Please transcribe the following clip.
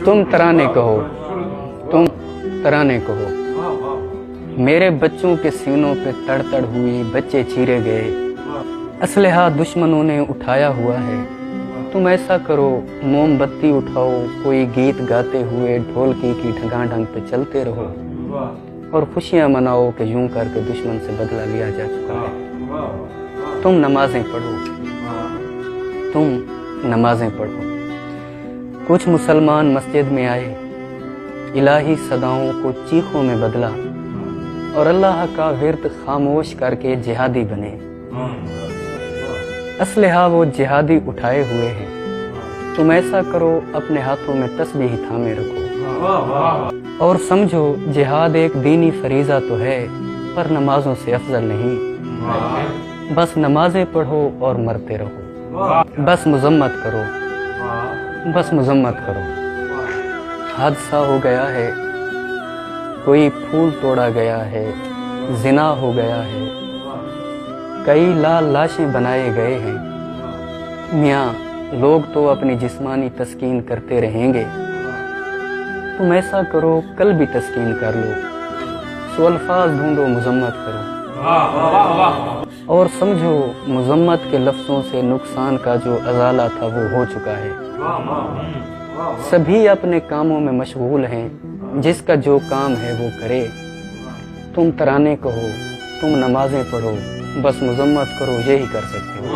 तुम तराने कहो, तुम तराने कहो। मेरे बच्चों के सीनों पे तड़ तड़ हुई, बच्चे चीरे गए, असलहा दुश्मनों ने उठाया हुआ है। तुम ऐसा करो, मोमबत्ती उठाओ, कोई गीत गाते हुए ढोलकी की ढगांढंग पे चलते रहो और खुशियां मनाओ कि यूं करके दुश्मन से बदला लिया जा चुका है। तुम नमाजें पढ़ो, तुम नमाजें पढ़ो। कुछ मुसलमान मस्जिद में आए, इलाही सदाओं को चीखों में बदला और अल्लाह का विर्द खामोश करके जिहादी बने। असलहा वो जिहादी उठाए हुए हैं। तुम ऐसा करो, अपने हाथों में तस्बीह थामे रखो और समझो जिहाद एक दीनी फरीज़ा तो है, पर नमाजों से अफजल नहीं। बस नमाजें पढ़ो और मरते रहो। बस मजम्मत करो, बस मजम्मत करो। हादसा हो गया है, कोई फूल तोड़ा गया है, जिना हो गया है, कई लाल लाशें बनाए गए हैं। मियाँ लोग तो अपनी जिस्मानी तस्कीन करते रहेंगे, तुम ऐसा करो कल भी तस्कीन कर लो। सो अल्फाज ढूंढो, मजम्मत करो और समझो मजम्मत के लफ्ज़ों से नुकसान का जो अजाला था वो हो चुका है। सभी अपने कामों में मशगूल हैं, जिसका जो काम है वो करे। तुम तराने कहो, तुम नमाजें पढ़ो, बस मजम्मत करो, यही कर सकते हो।